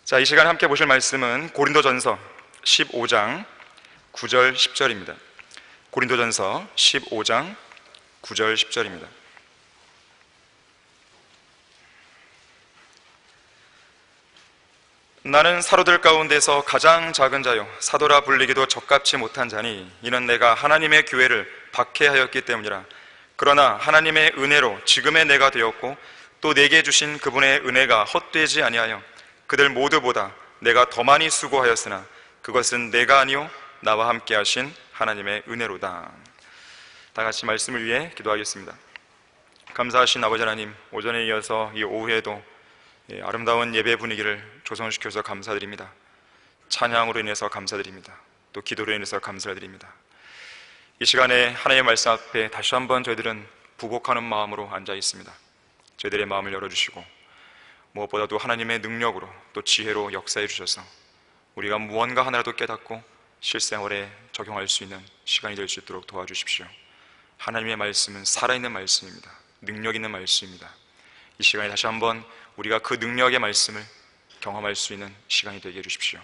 자, 이 시간에 함께 보실 말씀은 고린도전서 15장 9절 10절입니다. 고린도전서 15장 9절 10절입니다. 나는 사도들 가운데서 가장 작은 자요 사도라 불리기도 적합치 못한 자니 이는 내가 하나님의 교회를 박해하였기 때문이라. 그러나 하나님의 은혜로 지금의 내가 되었고 또 내게 주신 그분의 은혜가 헛되지 아니하여 그들 모두보다 내가 더 많이 수고하였으나 그것은 내가 아니요 나와 함께 하신 하나님의 은혜로다. 다 같이 말씀을 위해 기도하겠습니다. 감사하신 아버지 하나님, 오전에 이어서 이 오후에도 아름다운 예배 분위기를 조성시켜서 감사드립니다. 찬양으로 인해서 감사드립니다. 또 기도로 인해서 감사드립니다. 이 시간에 하나님의 말씀 앞에 다시 한번 저희들은 부복하는 마음으로 앉아 있습니다. 저희들의 마음을 열어주시고 무엇보다도 하나님의 능력으로 또 지혜로 역사해 주셔서 우리가 무언가 하나라도 깨닫고 실생활에 적용할 수 있는 시간이 될 수 있도록 도와주십시오. 하나님의 말씀은 살아있는 말씀입니다. 능력 있는 말씀입니다. 이 시간에 다시 한번 우리가 그 능력의 말씀을 경험할 수 있는 시간이 되게 해주십시오.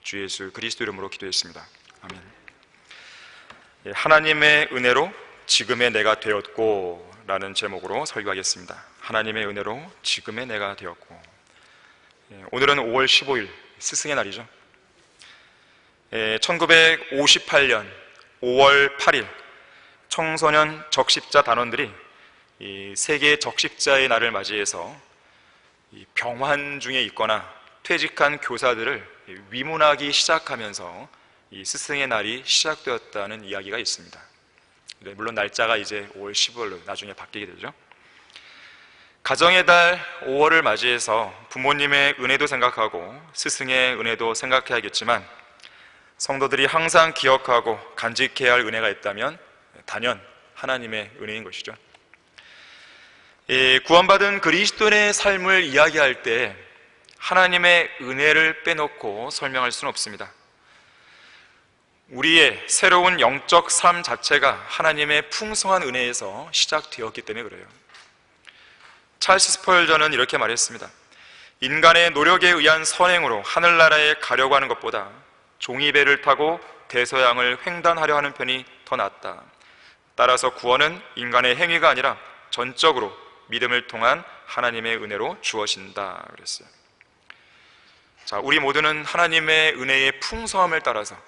주 예수 그리스도 이름으로 기도했습니다. 아멘. 하나님의 은혜로 지금의 내가 되었고 라는 제목으로 설교하겠습니다. 하나님의 은혜로 지금의 내가 되었고. 오늘은 5월 15일 스승의 날이죠. 1958년 5월 8일 청소년 적십자 단원들이 이 세계 적십자의 날을 맞이해서 이 병환 중에 있거나 퇴직한 교사들을 위문하기 시작하면서 이 스승의 날이 시작되었다는 이야기가 있습니다. 물론 날짜가 이제 5월 15일로 나중에 바뀌게 되죠. 가정의 달 5월을 맞이해서 부모님의 은혜도 생각하고 스승의 은혜도 생각해야겠지만 성도들이 항상 기억하고 간직해야 할 은혜가 있다면 단연 하나님의 은혜인 것이죠. 구원받은 그리스도인의 삶을 이야기할 때 하나님의 은혜를 빼놓고 설명할 수는 없습니다. 우리의 새로운 영적 삶 자체가 하나님의 풍성한 은혜에서 시작되었기 때문에 그래요. 찰스 스펄전은 이렇게 말했습니다. 인간의 노력에 의한 선행으로 하늘나라에 가려고 하는 것보다 종이배를 타고 대서양을 횡단하려 하는 편이 더 낫다. 따라서 구원은 인간의 행위가 아니라 전적으로 믿음을 통한 하나님의 은혜로 주어진다 그랬어요. 자, 우리 모두는 하나님의 은혜의 풍성함을 따라서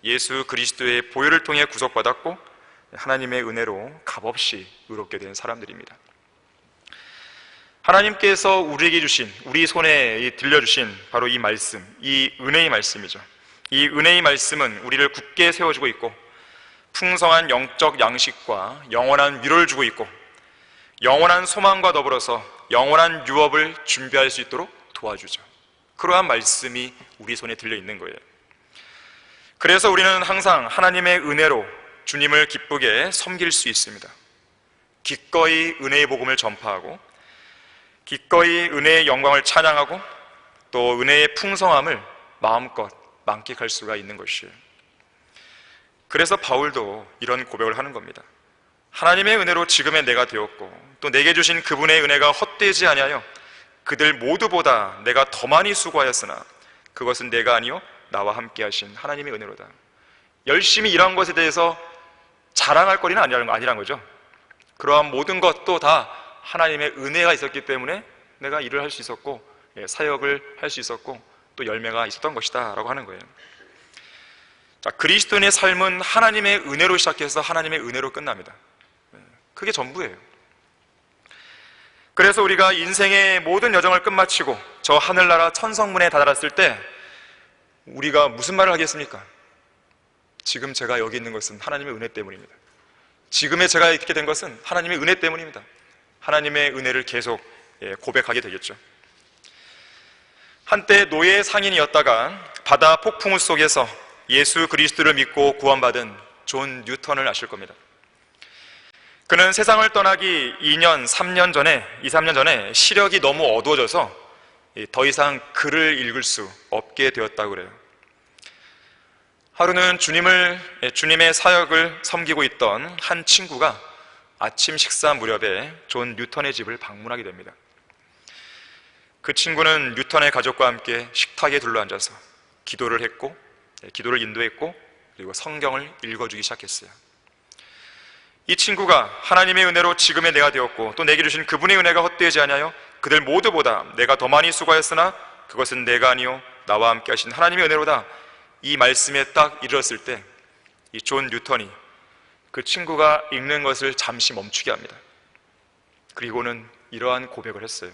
예수 그리스도의 보혈을 통해 구속받았고 하나님의 은혜로 값없이 의롭게 된 사람들입니다. 하나님께서 우리에게 주신, 우리 손에 들려주신 바로 이 말씀, 이 은혜의 말씀이죠. 이 은혜의 말씀은 우리를 굳게 세워주고 있고 풍성한 영적 양식과 영원한 위로를 주고 있고 영원한 소망과 더불어서 영원한 유업을 준비할 수 있도록 도와주죠. 그러한 말씀이 우리 손에 들려있는 거예요. 그래서 우리는 항상 하나님의 은혜로 주님을 기쁘게 섬길 수 있습니다. 기꺼이 은혜의 복음을 전파하고 기꺼이 은혜의 영광을 찬양하고 또 은혜의 풍성함을 마음껏 만끽할 수가 있는 것이에요. 그래서 바울도 이런 고백을 하는 겁니다. 하나님의 은혜로 지금의 내가 되었고 또 내게 주신 그분의 은혜가 헛되지 아니하여 그들 모두보다 내가 더 많이 수고하였으나 그것은 내가 아니요 나와 함께 하신 하나님의 은혜로다. 열심히 일한 것에 대해서 자랑할 거리는 아니란 거죠. 그러한 모든 것도 다 하나님의 은혜가 있었기 때문에 내가 일을 할 수 있었고 사역을 할 수 있었고 또 열매가 있었던 것이다 라고 하는 거예요. 자, 그리스도인의 삶은 하나님의 은혜로 시작해서 하나님의 은혜로 끝납니다. 그게 전부예요. 그래서 우리가 인생의 모든 여정을 끝마치고 저 하늘나라 천성문에 다다랐을 때 우리가 무슨 말을 하겠습니까? 지금 제가 여기 있는 것은 하나님의 은혜 때문입니다. 지금의 제가 있게 된 것은 하나님의 은혜 때문입니다. 하나님의 은혜를 계속 고백하게 되겠죠. 한때 노예 상인이었다가 바다 폭풍우 속에서 예수 그리스도를 믿고 구원받은 존 뉴턴을 아실 겁니다. 그는 세상을 떠나기 2년, 3년 전에 시력이 너무 어두워져서 더 이상 글을 읽을 수 없게 되었다고 그래요. 하루는 주님의 사역을 섬기고 있던 한 친구가 아침 식사 무렵에 존 뉴턴의 집을 방문하게 됩니다. 그 친구는 뉴턴의 가족과 함께 식탁에 둘러앉아서 기도를 했고, 기도를 인도했고, 그리고 성경을 읽어주기 시작했어요. 이 친구가 하나님의 은혜로 지금의 내가 되었고, 또 내게 주신 그분의 은혜가 헛되지 아니하여 그들 모두보다 내가 더 많이 수고하였으나 그것은 내가 아니요 나와 함께 하신 하나님의 은혜로다. 이 말씀에 딱 이르렀을 때 이 존 뉴턴이 그 친구가 읽는 것을 잠시 멈추게 합니다. 그리고는 이러한 고백을 했어요.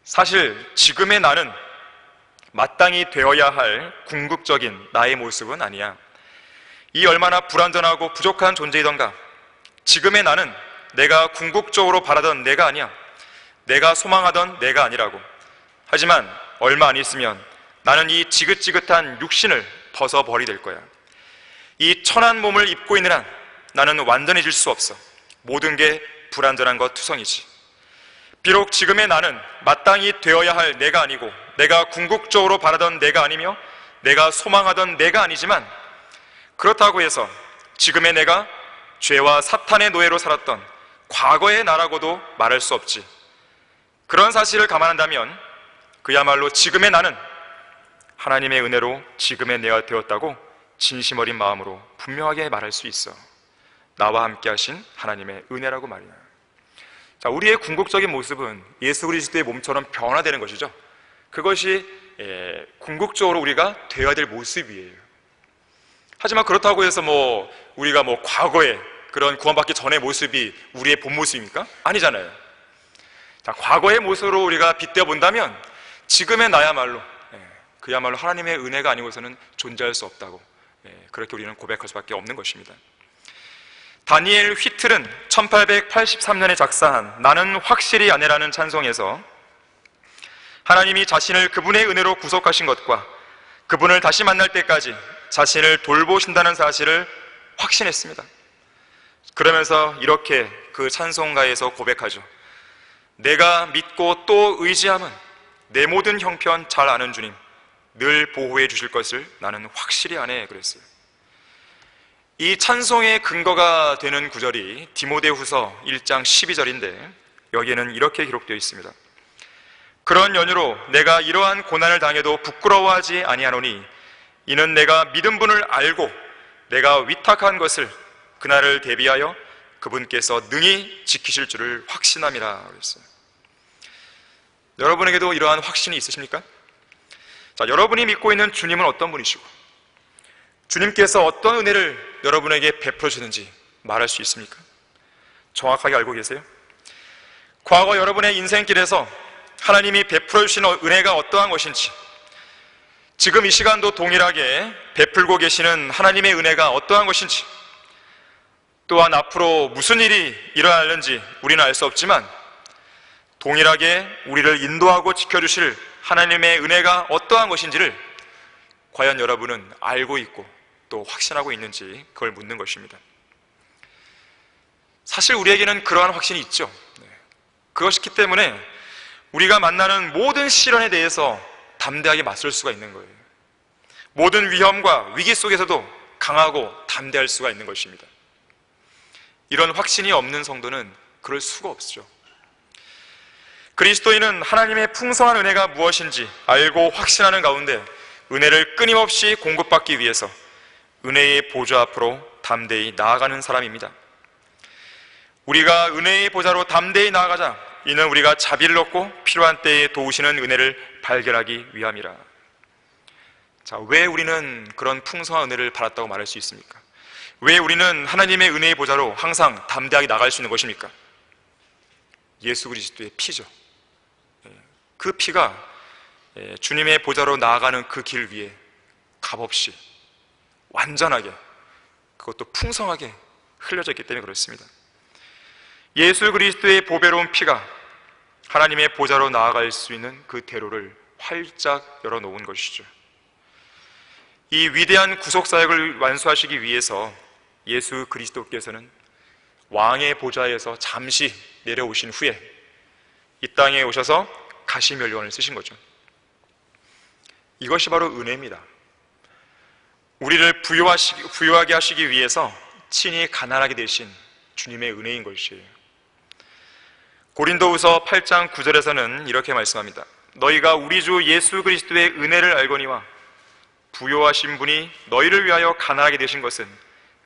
사실 지금의 나는 마땅히 되어야 할 궁극적인 나의 모습은 아니야. 이 얼마나 불완전하고 부족한 존재이던가. 지금의 나는 내가 궁극적으로 바라던 내가 아니야. 내가 소망하던 내가 아니라고. 하지만 얼마 안 있으면 나는 이 지긋지긋한 육신을 벗어버리게 될 거야. 이 천한 몸을 입고 있는 한 나는 완전해질 수 없어. 모든 게 불완전한 것 투성이지. 비록 지금의 나는 마땅히 되어야 할 내가 아니고, 내가 궁극적으로 바라던 내가 아니며, 내가 소망하던 내가 아니지만, 그렇다고 해서 지금의 내가 죄와 사탄의 노예로 살았던 과거의 나라고도 말할 수 없지. 그런 사실을 감안한다면 그야말로 지금의 나는 하나님의 은혜로 지금의 내가 되었다고 진심 어린 마음으로 분명하게 말할 수 있어. 나와 함께 하신 하나님의 은혜라고 말이야. 자, 우리의 궁극적인 모습은 예수 그리스도의 몸처럼 변화되는 것이죠. 그것이 궁극적으로 우리가 되어야 될 모습이에요. 하지만 그렇다고 해서 우리가 과거에 그런 구원받기 전의 모습이 우리의 본 모습입니까? 아니잖아요. 자, 과거의 모습으로 우리가 빗대어 본다면 지금의 나야말로 그야말로 하나님의 은혜가 아니고서는 존재할 수 없다고, 그렇게 우리는 고백할 수밖에 없는 것입니다. 다니엘 휘틀은 1883년에 작사한 나는 확실히 아내라는 찬송에서 하나님이 자신을 그분의 은혜로 구속하신 것과 그분을 다시 만날 때까지 자신을 돌보신다는 사실을 확신했습니다. 그러면서 이렇게 그 찬송가에서 고백하죠. 내가 믿고 또 의지함은 내 모든 형편 잘 아는 주님, 늘 보호해 주실 것을 나는 확실히 아네. 그랬어요. 이 찬송의 근거가 되는 구절이 디모데후서 1장 12절인데 여기에는 이렇게 기록되어 있습니다. 그런 연유로 내가 이러한 고난을 당해도 부끄러워하지 아니하노니 이는 내가 믿은 분을 알고 내가 위탁한 것을 그날을 대비하여 그분께서 능히 지키실 줄을 확신함이라 그랬어요. 여러분에게도 이러한 확신이 있으십니까? 자, 여러분이 믿고 있는 주님은 어떤 분이시고 주님께서 어떤 은혜를 여러분에게 베풀어 주는지 말할 수 있습니까? 정확하게 알고 계세요? 과거 여러분의 인생길에서 하나님이 베풀어 주신 은혜가 어떠한 것인지, 지금 이 시간도 동일하게 베풀고 계시는 하나님의 은혜가 어떠한 것인지, 또한 앞으로 무슨 일이 일어날는지 우리는 알 수 없지만 동일하게 우리를 인도하고 지켜주실 하나님의 은혜가 어떠한 것인지를 과연 여러분은 알고 있고 또 확신하고 있는지 그걸 묻는 것입니다. 사실 우리에게는 그러한 확신이 있죠. 그것이기 때문에 우리가 만나는 모든 시련에 대해서 담대하게 맞설 수가 있는 거예요. 모든 위험과 위기 속에서도 강하고 담대할 수가 있는 것입니다. 이런 확신이 없는 성도는 그럴 수가 없죠. 그리스도인은 하나님의 풍성한 은혜가 무엇인지 알고 확신하는 가운데 은혜를 끊임없이 공급받기 위해서 은혜의 보좌 앞으로 담대히 나아가는 사람입니다. 우리가 은혜의 보좌로 담대히 나아가자. 이는 우리가 자비를 얻고 필요한 때에 도우시는 은혜를 발견하기 위함이라. 자, 왜 우리는 그런 풍성한 은혜를 받았다고 말할 수 있습니까? 왜 우리는 하나님의 은혜의 보좌로 항상 담대하게 나갈 수 있는 것입니까? 예수 그리스도의 피죠. 그 피가 주님의 보좌로 나아가는 그 길 위에 값없이 완전하게, 그것도 풍성하게 흘려져 있기 때문에 그렇습니다. 예수 그리스도의 보배로운 피가 하나님의 보좌로 나아갈 수 있는 그 대로를 활짝 열어놓은 것이죠. 이 위대한 구속사역을 완수하시기 위해서 예수 그리스도께서는 왕의 보좌에서 잠시 내려오신 후에 이 땅에 오셔서 가시면류관을 쓰신 거죠. 이것이 바로 은혜입니다. 우리를 부유하게 하시기 위해서 친히 가난하게 되신 주님의 은혜인 것이에요. 고린도후서 8장 9절에서는 이렇게 말씀합니다. 너희가 우리 주 예수 그리스도의 은혜를 알거니와 부요하신 분이 너희를 위하여 가난하게 되신 것은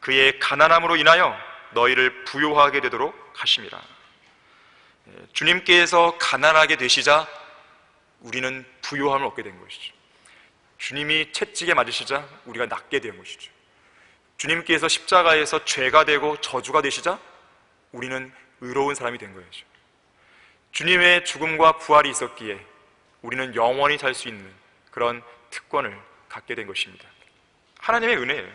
그의 가난함으로 인하여 너희를 부요하게 되도록 하심이라. 주님께서 가난하게 되시자 우리는 부요함을 얻게 된 것이죠. 주님이 채찍에 맞으시자 우리가 낫게 된 것이죠. 주님께서 십자가에서 죄가 되고 저주가 되시자 우리는 의로운 사람이 된 것이죠. 주님의 죽음과 부활이 있었기에 우리는 영원히 살 수 있는 그런 특권을 갖게 된 것입니다. 하나님의 은혜예요.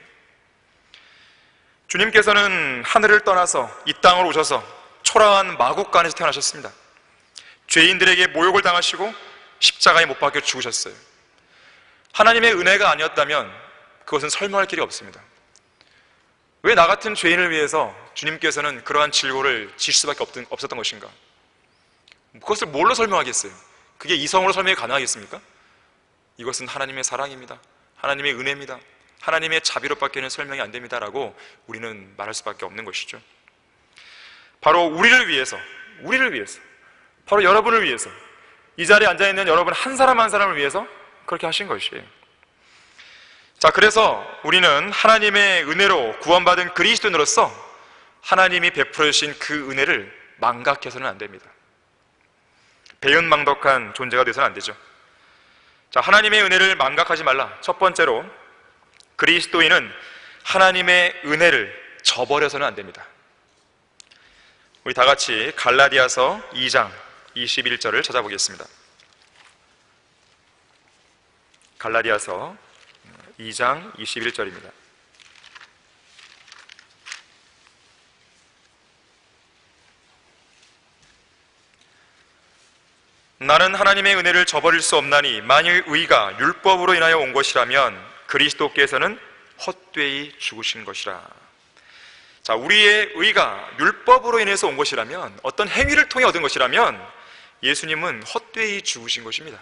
주님께서는 하늘을 떠나서 이 땅으로 오셔서 초라한 마국간에서 태어나셨습니다. 죄인들에게 모욕을 당하시고 십자가에 못 박혀 죽으셨어요. 하나님의 은혜가 아니었다면 그것은 설명할 길이 없습니다. 왜 나 같은 죄인을 위해서 주님께서는 그러한 질고를 지실 수밖에 없었던 것인가? 그것을 뭘로 설명하겠어요? 그게 이성으로 설명이 가능하겠습니까? 이것은 하나님의 사랑입니다. 하나님의 은혜입니다. 하나님의 자비로밖에는 설명이 안 됩니다 라고 우리는 말할 수밖에 없는 것이죠. 바로 우리를 위해서, 바로 여러분을 위해서, 이 자리에 앉아있는 여러분 한 사람 한 사람을 위해서 그렇게 하신 것이에요. 자, 그래서 우리는 하나님의 은혜로 구원받은 그리스도인으로서 하나님이 베풀어 주신 그 은혜를 망각해서는 안 됩니다. 배은망덕한 존재가 되서는 안 되죠. 자, 하나님의 은혜를 망각하지 말라. 첫 번째로, 그리스도인은 하나님의 은혜를 저버려서는 안 됩니다. 우리 다 같이 갈라디아서 2장 21절을 찾아보겠습니다. 갈라디아서 2장 21절입니다. 나는 하나님의 은혜를 저버릴 수 없나니 만일 의가 율법으로 인하여 온 것이라면 그리스도께서는 헛되이 죽으신 것이라. 자, 우리의 의가 율법으로 인해서 온 것이라면, 어떤 행위를 통해 얻은 것이라면 예수님은 헛되이 죽으신 것입니다.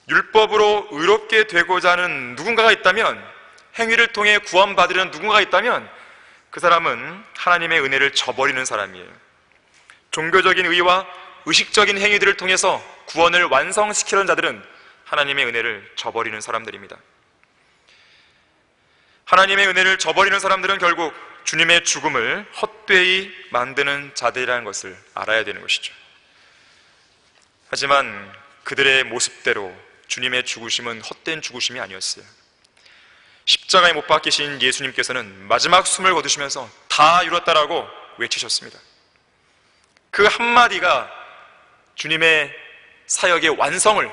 율법으로 의롭게 되고자 하는 누군가가 있다면, 행위를 통해 구원받으려는 누군가가 있다면 그 사람은 하나님의 은혜를 저버리는 사람이에요. 종교적인 의와 의식적인 행위들을 통해서 구원을 완성시키려는 자들은 하나님의 은혜를 저버리는 사람들입니다. 하나님의 은혜를 저버리는 사람들은 결국 주님의 죽음을 헛되이 만드는 자들이라는 것을 알아야 되는 것이죠. 하지만 그들의 모습대로 주님의 죽으심은 헛된 죽으심이 아니었어요. 십자가에 못 박히신 예수님께서는 마지막 숨을 거두시면서 다 이뤘다라고 외치셨습니다. 그 한마디가 주님의 사역의 완성을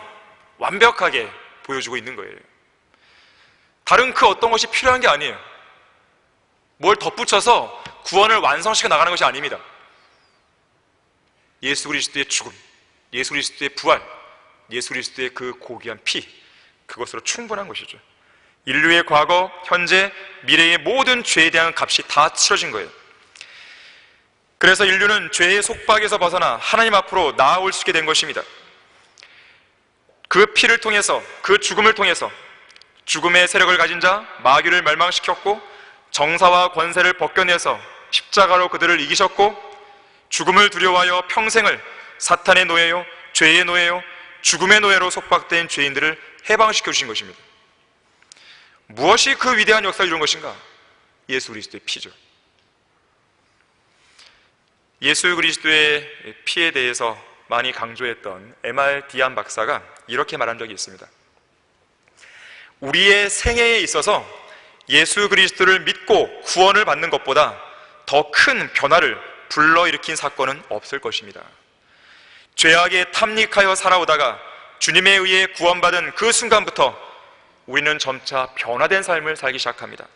완벽하게 보여주고 있는 거예요. 다른 그 어떤 것이 필요한 게 아니에요. 뭘 덧붙여서 구원을 완성시켜 나가는 것이 아닙니다. 예수 그리스도의 죽음, 예수 그리스도의 부활, 예수 그리스도의 그 고귀한 피, 그것으로 충분한 것이죠. 인류의 과거, 현재, 미래의 모든 죄에 대한 값이 다 치러진 거예요. 그래서 인류는 죄의 속박에서 벗어나 하나님 앞으로 나아올 수 있게 된 것입니다. 그 피를 통해서, 그 죽음을 통해서 죽음의 세력을 가진 자 마귀를 멸망시켰고, 정사와 권세를 벗겨내서 십자가로 그들을 이기셨고, 죽음을 두려워하여 평생을 사탄의 노예요, 죄의 노예요, 죽음의 노예로 속박된 죄인들을 해방시켜 주신 것입니다. 무엇이 그 위대한 역사를 이룬 것인가? 예수 그리스도의 피죠. 예수 그리스도의 피에 대해서 많이 강조했던 M.R. 디안 박사가 이렇게 말한 적이 있습니다. 우리의 생애에 있어서 예수 그리스도를 믿고 구원을 받는 것보다 더 큰 변화를 불러일으킨 사건은 없을 것입니다. 죄악에 탐닉하여 살아오다가 주님에 의해 구원받은 그 순간부터 우리는 점차 변화된 삶을 살기 시작합니다.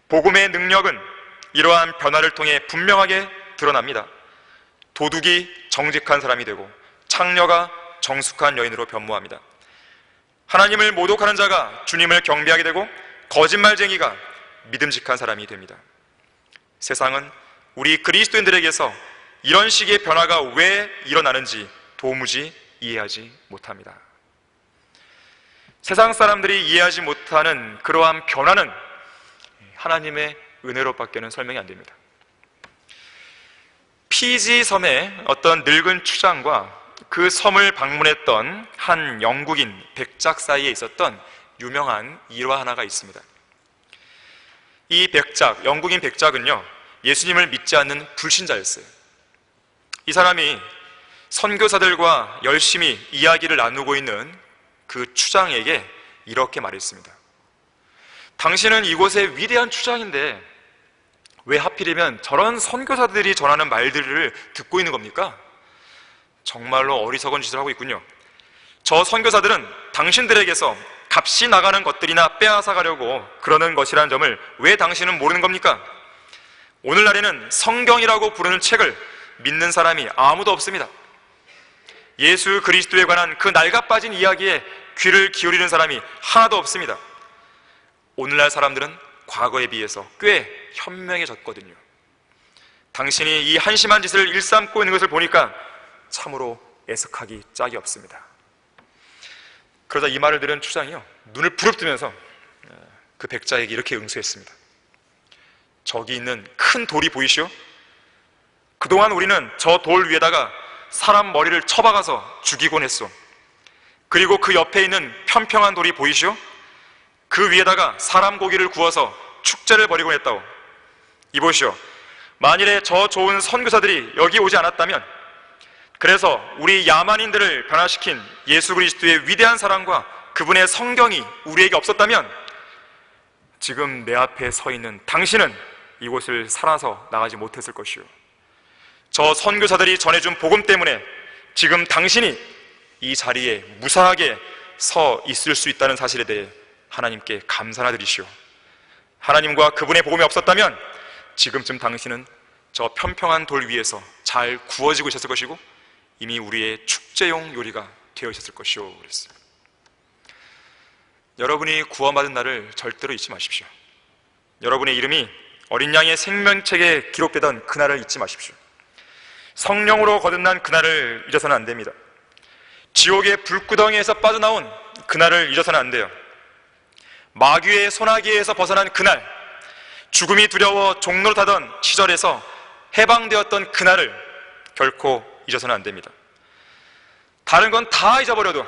복음의 능력은 이러한 변화를 통해 분명하게 드러납니다. 도둑이 정직한 사람이 되고 창녀가 정숙한 여인으로 변모합니다. 하나님을 모독하는 자가 주님을 경배하게 되고 거짓말쟁이가 믿음직한 사람이 됩니다. 세상은 우리 그리스도인들에게서 이런 식의 변화가 왜 일어나는지 도무지 이해하지 못합니다. 세상 사람들이 이해하지 못하는 그러한 변화는 하나님의 은혜로밖에는 설명이 안 됩니다. 피지 섬의 어떤 늙은 추장과 그 섬을 방문했던 한 영국인 백작 사이에 있었던 유명한 일화 하나가 있습니다. 이 백작, 영국인 백작은요, 예수님을 믿지 않는 불신자였어요. 이 사람이 선교사들과 열심히 이야기를 나누고 있는 그 추장에게 이렇게 말했습니다. 당신은 이곳의 위대한 추장인데 왜 하필이면 저런 선교사들이 전하는 말들을 듣고 있는 겁니까? 정말로 어리석은 짓을 하고 있군요. 저 선교사들은 당신들에게서 값이 나가는 것들이나 빼앗아 가려고 그러는 것이라는 점을 왜 당신은 모르는 겁니까? 오늘날에는 성경이라고 부르는 책을 믿는 사람이 아무도 없습니다. 예수 그리스도에 관한 그 낡아빠진 이야기에 귀를 기울이는 사람이 하나도 없습니다. 오늘날 사람들은 과거에 비해서 꽤 현명해졌거든요. 당신이 이 한심한 짓을 일삼고 있는 것을 보니까 참으로 애석하기 짝이 없습니다. 그러자 이 말을 들은 추장이요, 눈을 부릅뜨면서 그 백자에게 이렇게 응수했습니다. 저기 있는 큰 돌이 보이시오? 그동안 우리는 저 돌 위에다가 사람 머리를 쳐박아서 죽이곤 했소. 그리고 그 옆에 있는 평평한 돌이 보이시오? 그 위에다가 사람 고기를 구워서 축제를 벌이곤 했다오. 이보시오, 만일에 저 좋은 선교사들이 여기 오지 않았다면, 그래서 우리 야만인들을 변화시킨 예수 그리스도의 위대한 사랑과 그분의 성경이 우리에게 없었다면 지금 내 앞에 서 있는 당신은 이곳을 살아서 나가지 못했을 것이오. 저 선교사들이 전해준 복음 때문에 지금 당신이 이 자리에 무사하게 서 있을 수 있다는 사실에 대해 하나님께 감사나 드리시오. 하나님과 그분의 복음이 없었다면 지금쯤 당신은 저 평평한 돌 위에서 잘 구워지고 있었을 것이고 이미 우리의 축제용 요리가 되어 있었을 것이오. 그랬어요. 여러분이 구원받은 날을 절대로 잊지 마십시오. 여러분의 이름이 어린 양의 생명책에 기록되던 그날을 잊지 마십시오. 성령으로 거듭난 그날을 잊어서는 안 됩니다. 지옥의 불구덩이에서 빠져나온 그날을 잊어서는 안 돼요. 마귀의 소나기에서 벗어난 그날, 죽음이 두려워 종로를 타던 시절에서 해방되었던 그날을 결코 잊어서는 안 됩니다. 다른 건 다 잊어버려도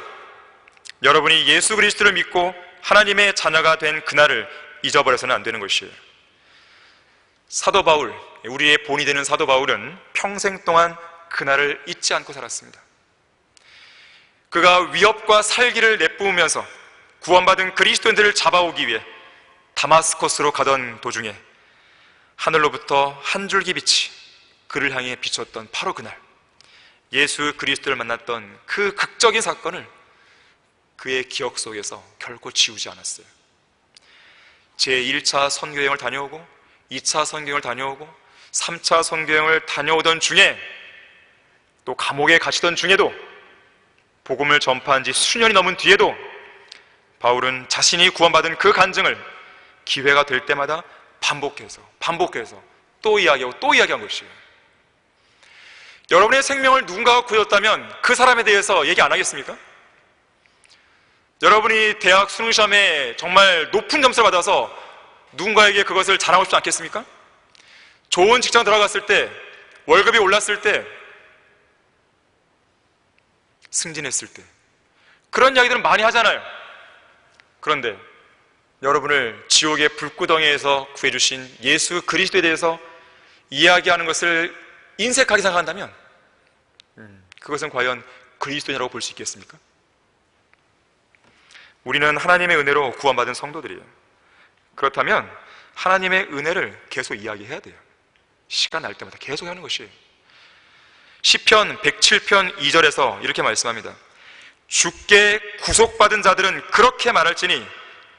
여러분이 예수 그리스도를 믿고 하나님의 자녀가 된 그날을 잊어버려서는 안 되는 것이에요. 사도 바울, 우리의 본이 되는 사도 바울은 평생 동안 그날을 잊지 않고 살았습니다. 그가 위협과 살기를 내뿜으면서 구원받은 그리스도인들을 잡아오기 위해 다마스커스로 가던 도중에 하늘로부터 한 줄기 빛이 그를 향해 비쳤던 바로 그날, 예수 그리스도를 만났던 그 극적인 사건을 그의 기억 속에서 결코 지우지 않았어요. 제1차 선교여행을 다녀오고 2차 선교여행을 다녀오고 3차 선교여행을 다녀오던 중에 또 감옥에 갇히던 중에도 복음을 전파한 지 수년이 넘은 뒤에도 바울은 자신이 구원받은 그 간증을 기회가 될 때마다 반복해서 또 이야기하고 또 이야기한 것이에요. 여러분의 생명을 누군가가 구해줬다면 그 사람에 대해서 얘기 안 하겠습니까? 여러분이 대학 수능시험에 정말 높은 점수를 받아서 누군가에게 그것을 자랑하고 싶지 않겠습니까? 좋은 직장 들어갔을 때, 월급이 올랐을 때, 승진했을 때, 그런 이야기들은 많이 하잖아요. 그런데 여러분을 지옥의 불구덩이에서 구해주신 예수 그리스도에 대해서 이야기하는 것을 인색하게 생각한다면 그것은 과연 그리스도인이라고 볼 수 있겠습니까? 우리는 하나님의 은혜로 구원받은 성도들이에요. 그렇다면 하나님의 은혜를 계속 이야기해야 돼요. 시간 날 때마다 계속 하는 것이에요. 시편 107편 2절에서 이렇게 말씀합니다. 주께 구속받은 자들은 그렇게 말할지니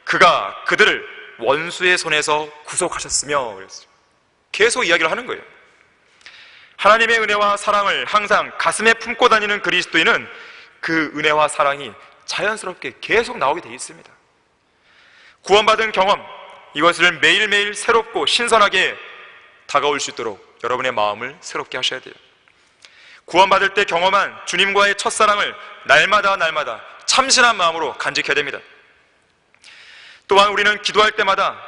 그가 그들을 원수의 손에서 구속하셨으며, 그랬어요. 계속 이야기를 하는 거예요. 하나님의 은혜와 사랑을 항상 가슴에 품고 다니는 그리스도인은 그 은혜와 사랑이 자연스럽게 계속 나오게 되어 있습니다. 구원받은 경험, 이것을 매일매일 새롭고 신선하게 다가올 수 있도록 여러분의 마음을 새롭게 하셔야 돼요. 구원받을 때 경험한 주님과의 첫사랑을 날마다 참신한 마음으로 간직해야 됩니다. 또한 우리는 기도할 때마다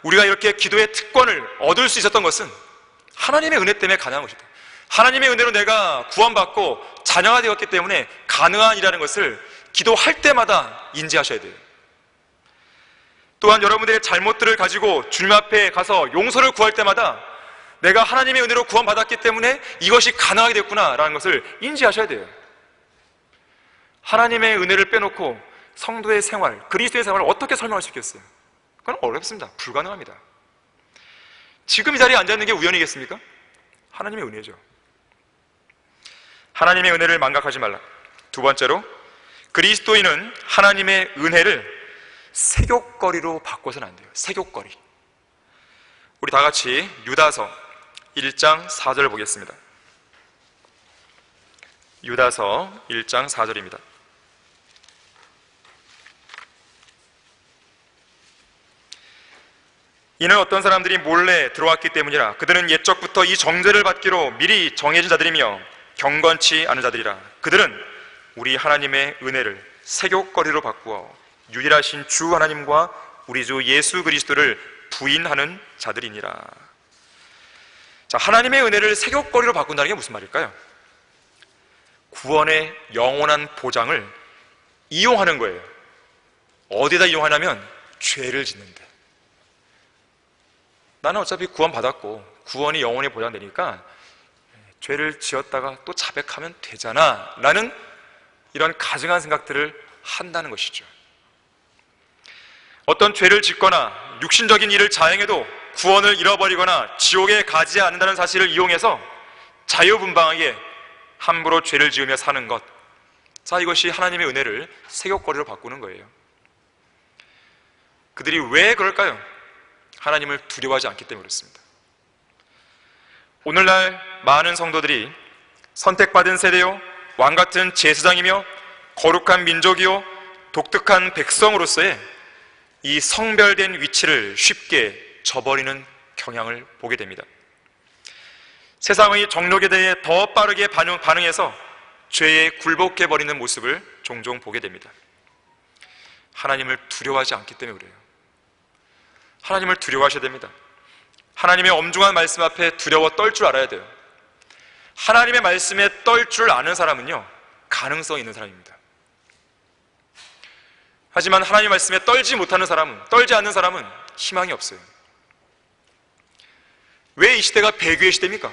우리가 이렇게 기도의 특권을 얻을 수 있었던 것은 하나님의 은혜 때문에 가능한 것이다. 하나님의 은혜로 내가 구원받고 자녀가 되었기 때문에 가능한 일이라는 것을 기도할 때마다 인지하셔야 돼요. 또한 여러분들의 잘못들을 가지고 주님 앞에 가서 용서를 구할 때마다 내가 하나님의 은혜로 구원받았기 때문에 이것이 가능하게 됐구나라는 것을 인지하셔야 돼요. 하나님의 은혜를 빼놓고 성도의 생활, 그리스도의 생활을 어떻게 설명할 수 있겠어요? 그건 어렵습니다. 불가능합니다. 지금 이 자리에 앉아있는 게 우연이겠습니까? 하나님의 은혜죠. 하나님의 은혜를 망각하지 말라. 두 번째로, 그리스도인은 하나님의 은혜를 색욕거리로 바꿔서는 안 돼요. 색욕거리. 우리 다 같이 유다서 1장 4절 보겠습니다. 유다서 1장 4절입니다. 이는 어떤 사람들이 몰래 들어왔기 때문이라. 그들은 옛적부터 이 정죄를 받기로 미리 정해진 자들이며 경건치 않은 자들이라. 그들은 우리 하나님의 은혜를 색욕거리로 바꾸어 유일하신 주 하나님과 우리 주 예수 그리스도를 부인하는 자들이니라. 자, 하나님의 은혜를 색욕거리로 바꾼다는 게 무슨 말일까요? 구원의 영원한 보장을 이용하는 거예요. 어디다 이용하냐면 죄를 짓는데. 나는 어차피 구원받았고 구원이 영원히 보장되니까 죄를 지었다가 또 자백하면 되잖아 라는 이런 가증한 생각들을 한다는 것이죠. 어떤 죄를 짓거나 육신적인 일을 자행해도 구원을 잃어버리거나 지옥에 가지 않는다는 사실을 이용해서 자유분방하게 함부로 죄를 지으며 사는 것. 자, 이것이 하나님의 은혜를 색욕거리로 바꾸는 거예요. 그들이 왜 그럴까요? 하나님을 두려워하지 않기 때문에 그렇습니다. 오늘날 많은 성도들이 선택받은 세대요, 왕같은 제사장이며 거룩한 민족이요 독특한 백성으로서의 이 성별된 위치를 쉽게 저버리는 경향을 보게 됩니다. 세상의 정욕에 대해 더 빠르게 반응해서 죄에 굴복해버리는 모습을 종종 보게 됩니다. 하나님을 두려워하지 않기 때문에 그래요. 하나님을 두려워하셔야 됩니다. 하나님의 엄중한 말씀 앞에 두려워 떨 줄 알아야 돼요. 하나님의 말씀에 떨 줄 아는 사람은요, 가능성이 있는 사람입니다. 하지만 하나님의 말씀에 떨지 못하는 사람은, 떨지 않는 사람은 희망이 없어요. 왜 이 시대가 배교의 시대입니까?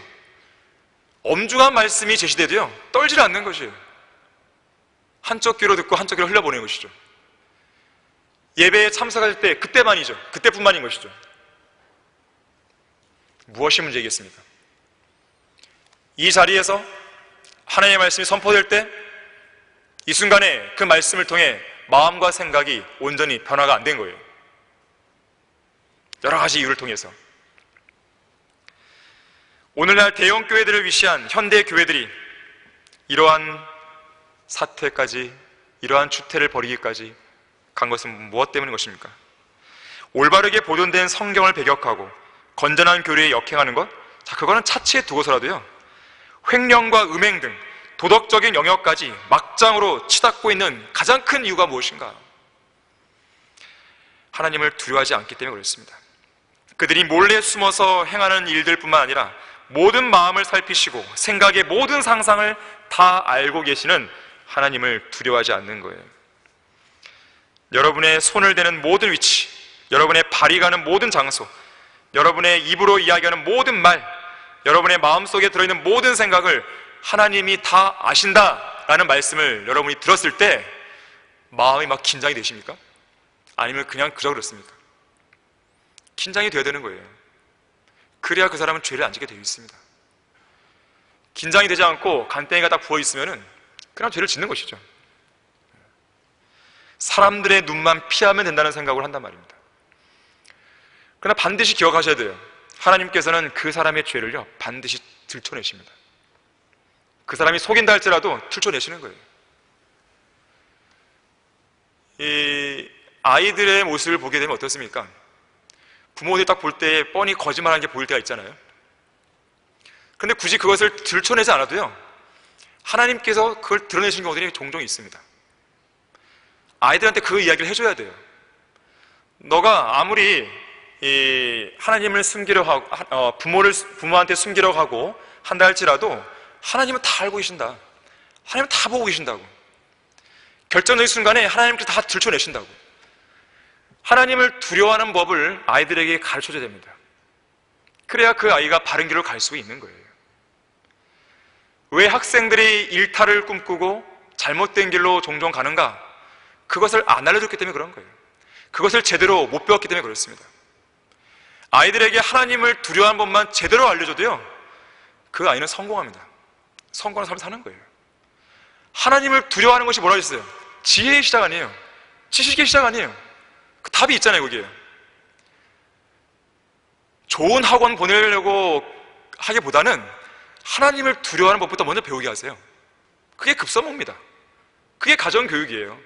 엄중한 말씀이 제시돼도요, 떨지를 않는 것이에요. 한쪽 귀로 듣고 한쪽 귀로 흘려보내는 것이죠. 예배에 참석할 때 그때만이죠. 그때뿐만인 것이죠. 무엇이 문제이겠습니까? 이 자리에서 하나님의 말씀이 선포될 때 이 순간에 그 말씀을 통해 마음과 생각이 온전히 변화가 안 된 거예요. 여러 가지 이유를 통해서. 오늘날 대형 교회들을 위시한 현대 교회들이 이러한 사태까지, 이러한 추태를 벌이기까지 간 것은 무엇 때문인 것입니까? 올바르게 보존된 성경을 배격하고 건전한 교리에 역행하는 것? 자, 그거는 차치에 두고서라도요, 횡령과 음행 등 도덕적인 영역까지 막장으로 치닫고 있는 가장 큰 이유가 무엇인가? 하나님을 두려워하지 않기 때문에 그렇습니다. 그들이 몰래 숨어서 행하는 일들 뿐만 아니라 모든 마음을 살피시고 생각의 모든 상상을 다 알고 계시는 하나님을 두려워하지 않는 거예요. 여러분의 손을 대는 모든 위치, 여러분의 발이 가는 모든 장소, 여러분의 입으로 이야기하는 모든 말, 여러분의 마음속에 들어있는 모든 생각을 하나님이 다 아신다라는 말씀을 여러분이 들었을 때 마음이 막 긴장이 되십니까? 아니면 그냥 그저 그렇습니까? 긴장이 되어야 되는 거예요. 그래야 그 사람은 죄를 안 짓게 되어 있습니다. 긴장이 되지 않고 간땡이가 딱 부어있으면 그냥 죄를 짓는 것이죠. 사람들의 눈만 피하면 된다는 생각을 한단 말입니다. 그러나 반드시 기억하셔야 돼요. 하나님께서는 그 사람의 죄를요, 반드시 들춰내십니다. 그 사람이 속인다 할지라도 들춰내시는 거예요. 이 아이들의 모습을 보게 되면 어떻습니까? 부모들이 딱 볼 때 뻔히 거짓말하는 게 보일 때가 있잖아요. 그런데 굳이 그것을 들춰내지 않아도요, 하나님께서 그걸 드러내시는 경우들이 종종 있습니다. 아이들한테 그 이야기를 해줘야 돼요. 너가 아무리 하나님을 숨기려 하고, 부모한테 숨기려고 하고 한다 할지라도 하나님은 다 알고 계신다. 하나님은 다 보고 계신다고. 결정적인 순간에 하나님께서 다 들춰내신다고. 하나님을 두려워하는 법을 아이들에게 가르쳐줘야 됩니다. 그래야 그 아이가 바른 길로 갈 수 있는 거예요. 왜 학생들이 일탈을 꿈꾸고 잘못된 길로 종종 가는가? 그것을 안 알려줬기 때문에 그런 거예요. 그것을 제대로 못 배웠기 때문에 그렇습니다. 아이들에게 하나님을 두려워하는 법만 제대로 알려줘도요, 그 아이는 성공합니다. 성공한 삶을 사는 거예요. 하나님을 두려워하는 것이 뭐라고 했어요? 지혜의 시작 아니에요. 지식의 시작 아니에요. 그 답이 있잖아요, 거기에. 좋은 학원 보내려고 하기보다는 하나님을 두려워하는 법부터 먼저 배우게 하세요. 그게 급선무입니다. 그게 가정교육이에요.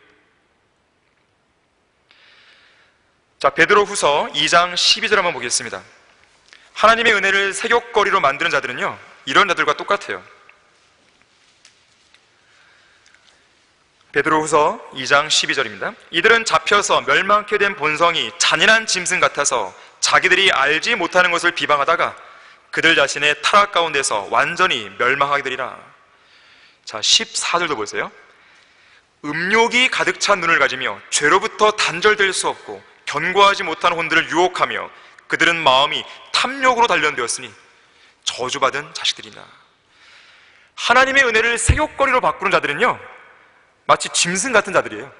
자, 베드로후서 2장 12절 한번 보겠습니다. 하나님의 은혜를 세귑거리로 만드는 자들은요, 이런 자들과 똑같아요. 베드로후서 2장 12절입니다. 이들은 잡혀서 멸망케 된 본성이 잔인한 짐승 같아서 자기들이 알지 못하는 것을 비방하다가 그들 자신의 타락 가운데서 완전히 멸망하게 되리라. 자, 14절도 보세요. 음욕이 가득 찬 눈을 가지며 죄로부터 단절될 수 없고 견고하지 못한 혼들을 유혹하며 그들은 마음이 탐욕으로 단련되었으니 저주받은 자식들이나. 하나님의 은혜를 세귑거리로 바꾸는 자들은요, 마치 짐승 같은 자들이에요.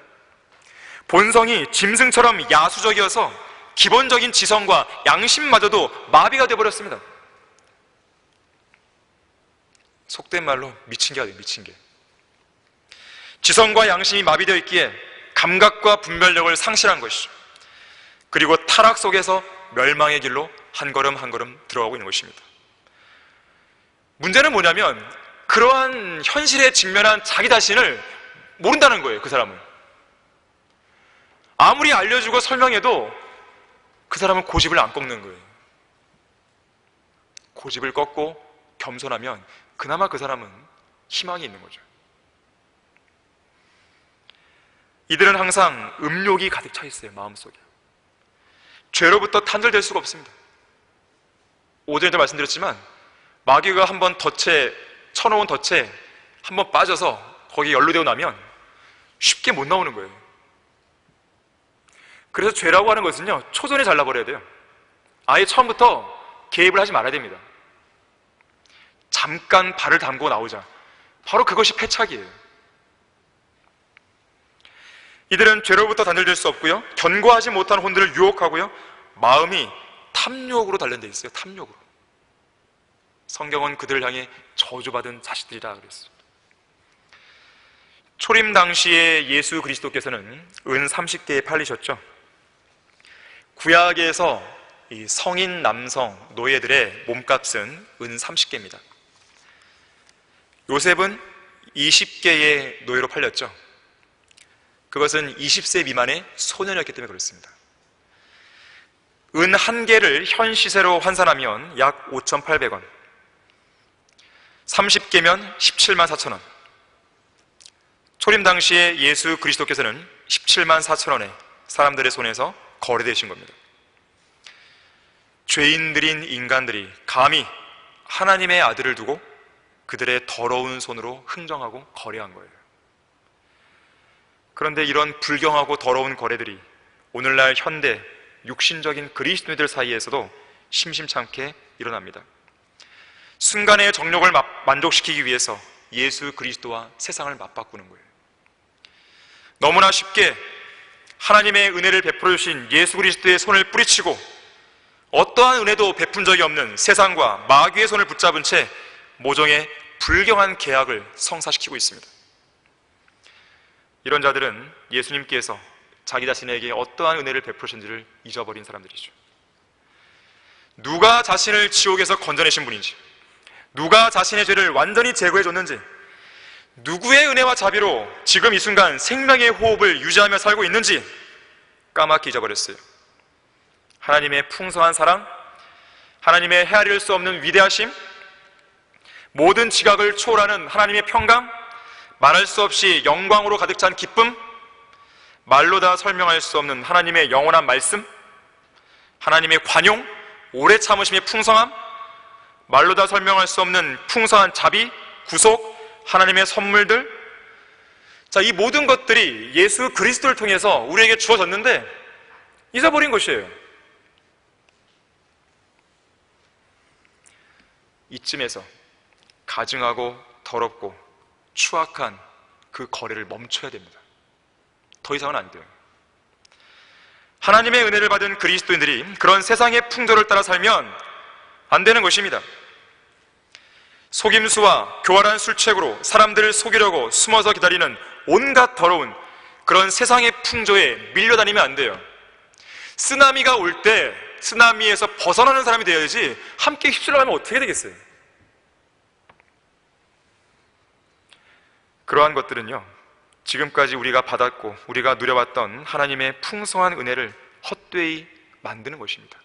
본성이 짐승처럼 야수적이어서 기본적인 지성과 양심마저도 마비가 되어버렸습니다. 속된 말로 미친 게 아니에요, 미친 게. 지성과 양심이 마비되어 있기에 감각과 분별력을 상실한 것이죠. 그리고 타락 속에서 멸망의 길로 한 걸음 한 걸음 들어가고 있는 것입니다. 문제는 뭐냐면 그러한 현실에 직면한 자기 자신을 모른다는 거예요, 그 사람은. 아무리 알려주고 설명해도 그 사람은 고집을 안 꺾는 거예요. 고집을 꺾고 겸손하면 그나마 그 사람은 희망이 있는 거죠. 이들은 항상 음욕이 가득 차 있어요, 마음속에. 죄로부터 단절될 수가 없습니다. 오전에도 말씀드렸지만 마귀가 한번 쳐놓은 덫에 한번 빠져서 거기에 연루되고 나면 쉽게 못 나오는 거예요. 그래서 죄라고 하는 것은요, 초전에 잘라버려야 돼요. 아예 처음부터 개입을 하지 말아야 됩니다. 잠깐 발을 담고 나오자. 바로 그것이 패착이에요. 이들은 죄로부터 단절될 수 없고요, 견고하지 못한 혼들을 유혹하고요, 마음이 탐욕으로 단련되어 있어요. 탐욕으로. 성경은 그들을 향해 저주받은 자식들이라 그랬어요. 초림 당시에 예수 그리스도께서는 은 30개에 팔리셨죠. 구약에서 이 성인 남성 노예들의 몸값은 은 30개입니다. 요셉은 20개의 노예로 팔렸죠. 그것은 20세 미만의 소년이었기 때문에 그렇습니다. 은 1개를 현 시세로 환산하면 약 5,800원, 30개면 17만 4천원. 초림 당시에 예수 그리스도께서는 17만 4천원에 사람들의 손에서 거래되신 겁니다. 죄인들인 인간들이 감히 하나님의 아들을 두고 그들의 더러운 손으로 흥정하고 거래한 거예요. 그런데 이런 불경하고 더러운 거래들이 오늘날 현대 육신적인 그리스도인들 사이에서도 심심찮게 일어납니다. 순간의 정욕을 만족시키기 위해서 예수 그리스도와 세상을 맞바꾸는 거예요. 너무나 쉽게 하나님의 은혜를 베풀어 주신 예수 그리스도의 손을 뿌리치고 어떠한 은혜도 베푼 적이 없는 세상과 마귀의 손을 붙잡은 채 모종의 불경한 계약을 성사시키고 있습니다. 이런 자들은 예수님께서 자기 자신에게 어떠한 은혜를 베푸신지를 잊어버린 사람들이죠. 누가 자신을 지옥에서 건져내신 분인지, 누가 자신의 죄를 완전히 제거해 줬는지, 누구의 은혜와 자비로 지금 이 순간 생명의 호흡을 유지하며 살고 있는지 까맣게 잊어버렸어요. 하나님의 풍성한 사랑, 하나님의 헤아릴 수 없는 위대하심, 모든 지각을 초월하는 하나님의 평강, 말할 수 없이 영광으로 가득 찬 기쁨, 말로 다 설명할 수 없는 하나님의 영원한 말씀, 하나님의 관용, 오래 참으심의 풍성함, 말로 다 설명할 수 없는 풍성한 자비, 구속, 하나님의 선물들, 자, 이 모든 것들이 예수 그리스도를 통해서 우리에게 주어졌는데 잊어버린 것이에요. 이쯤에서 가증하고 더럽고 추악한 그 거래를 멈춰야 됩니다. 더 이상은 안 돼요. 하나님의 은혜를 받은 그리스도인들이 그런 세상의 풍조를 따라 살면 안 되는 것입니다. 속임수와 교활한 술책으로 사람들을 속이려고 숨어서 기다리는 온갖 더러운 그런 세상의 풍조에 밀려다니면 안 돼요. 쓰나미가 올 때 쓰나미에서 벗어나는 사람이 되어야지 함께 휩쓸려가면 어떻게 되겠어요? 그러한 것들은요, 지금까지 우리가 받았고 우리가 누려봤던 하나님의 풍성한 은혜를 헛되이 만드는 것입니다.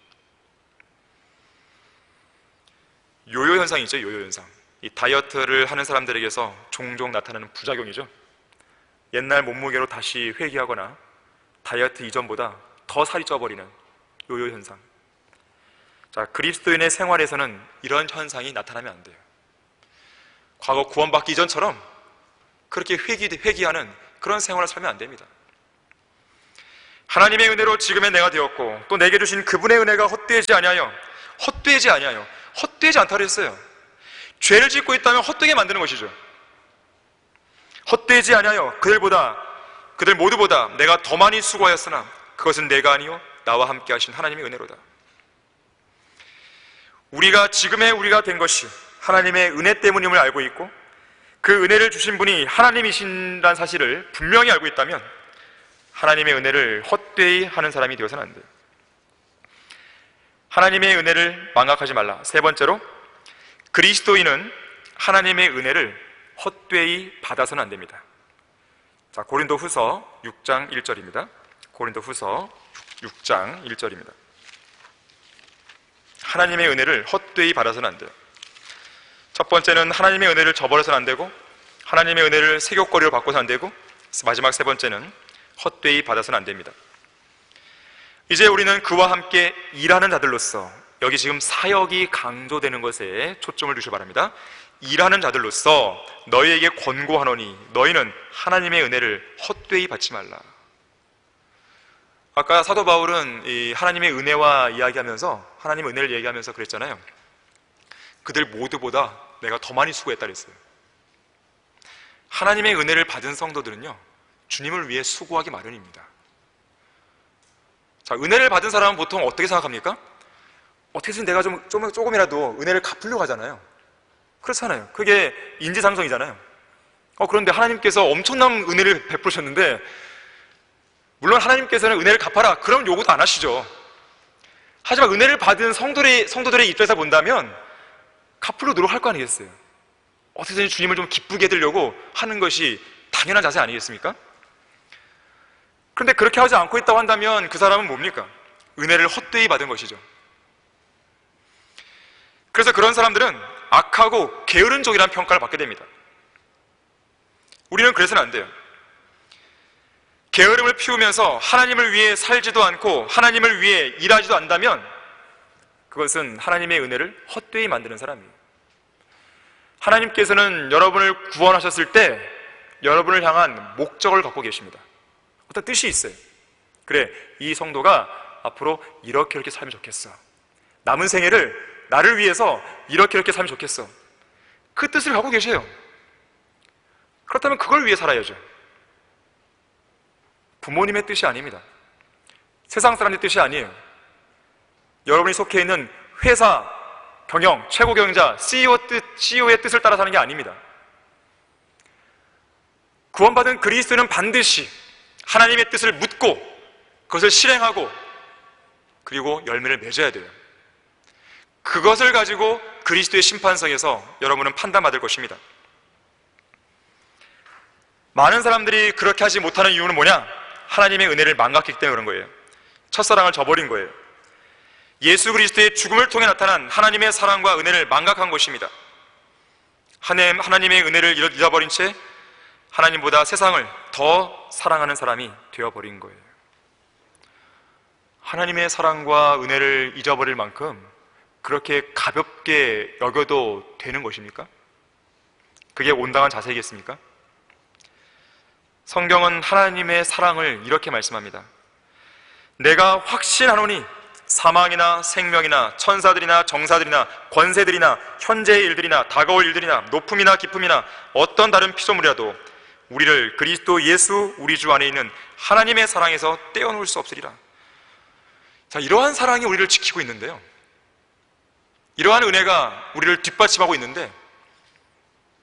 요요 현상이죠. 요요 현상. 이 다이어트를 하는 사람들에게서 종종 나타나는 부작용이죠. 옛날 몸무게로 다시 회귀하거나 다이어트 이전보다 더 살이 쪄버리는 요요 현상. 자, 그리스도인의 생활에서는 이런 현상이 나타나면 안 돼요. 과거 구원받기 이전처럼 그렇게 회귀하는 그런 생활을 살면 안 됩니다. 하나님의 은혜로 지금의 내가 되었고 또 내게 주신 그분의 은혜가 헛되지 아니하여 헛되지 않다 그랬어요. 죄를 짓고 있다면 헛되게 만드는 것이죠. 헛되지 아니하여 그들 모두보다 내가 더 많이 수고하였으나 그것은 내가 아니요 나와 함께 하신 하나님의 은혜로다. 우리가 지금의 우리가 된 것이 하나님의 은혜 때문임을 알고 있고 그 은혜를 주신 분이 하나님이신다는 사실을 분명히 알고 있다면 하나님의 은혜를 헛되이 하는 사람이 되어서는 안 돼요. 하나님의 은혜를 망각하지 말라. 세 번째로, 그리스도인은 하나님의 은혜를 헛되이 받아서는 안 됩니다. 자, 고린도후서 6장 1절입니다. 고린도후서 6장 1절입니다. 하나님의 은혜를 헛되이 받아서는 안 돼요. 첫 번째는 하나님의 은혜를 저버려서는 안 되고 하나님의 은혜를 세욕거리로 바꿔서는 안 되고 마지막 세 번째는 헛되이 받아서는 안 됩니다. 이제 우리는 그와 함께 일하는 자들로서, 여기 지금 사역이 강조되는 것에 초점을 두시기 바랍니다. 일하는 자들로서 너희에게 권고하노니 너희는 하나님의 은혜를 헛되이 받지 말라. 아까 사도 바울은 이 하나님의 은혜와 이야기하면서 하나님의 은혜를 얘기하면서 그랬잖아요. 그들 모두보다 내가 더 많이 수고했다 그랬어요. 하나님의 은혜를 받은 성도들은요, 주님을 위해 수고하기 마련입니다. 자, 은혜를 받은 사람은 보통 어떻게 생각합니까? 어떻게든 내가 조금이라도 은혜를 갚으려고 하잖아요. 그렇잖아요. 그게 인지상정이잖아요. 그런데 하나님께서 엄청난 은혜를 베푸셨는데, 물론 하나님께서는 은혜를 갚아라, 그럼 요구도 안 하시죠. 하지만 은혜를 받은 성도들의 입장에서 본다면 갚으려고 노력할 거 아니겠어요? 어떻게든 주님을 좀 기쁘게 해드리려고 하는 것이 당연한 자세 아니겠습니까? 그런데 그렇게 하지 않고 있다고 한다면 그 사람은 뭡니까? 은혜를 헛되이 받은 것이죠. 그래서 그런 사람들은 악하고 게으른 종이라는 평가를 받게 됩니다. 우리는 그래서는 안 돼요. 게으름을 피우면서 하나님을 위해 살지도 않고 하나님을 위해 일하지도 않다면 그것은 하나님의 은혜를 헛되이 만드는 사람이에요. 하나님께서는 여러분을 구원하셨을 때 여러분을 향한 목적을 갖고 계십니다. 어떤 뜻이 있어요. 그래, 이 성도가 앞으로 이렇게 살면 좋겠어. 남은 생애를 나를 위해서 이렇게 살면 좋겠어. 그 뜻을 갖고 계세요. 그렇다면 그걸 위해 살아야죠. 부모님의 뜻이 아닙니다. 세상 사람의 뜻이 아니에요. 여러분이 속해 있는 회사, 경영, 최고 경영자, CEO의 뜻을 따라 사는 게 아닙니다. 구원받은 그리스도는 반드시 하나님의 뜻을 묻고 그것을 실행하고 그리고 열매를 맺어야 돼요. 그것을 가지고 그리스도의 심판석에서 여러분은 판단받을 것입니다. 많은 사람들이 그렇게 하지 못하는 이유는 뭐냐? 하나님의 은혜를 망각했기 때문에 그런 거예요. 첫사랑을 저버린 거예요. 예수 그리스도의 죽음을 통해 나타난 하나님의 사랑과 은혜를 망각한 것입니다. 하나님의 은혜를 잃어버린 채 하나님보다 세상을 더 사랑하는 사람이 되어버린 거예요. 하나님의 사랑과 은혜를 잊어버릴 만큼 그렇게 가볍게 여겨도 되는 것입니까? 그게 온당한 자세이겠습니까? 성경은 하나님의 사랑을 이렇게 말씀합니다. 내가 확신하노니 사망이나 생명이나 천사들이나 정사들이나 권세들이나 현재의 일들이나 다가올 일들이나 높음이나 깊음이나 어떤 다른 피조물이라도 우리를 그리스도 예수 우리 주 안에 있는 하나님의 사랑에서 떼어놓을 수 없으리라. 자, 이러한 사랑이 우리를 지키고 있는데요, 이러한 은혜가 우리를 뒷받침하고 있는데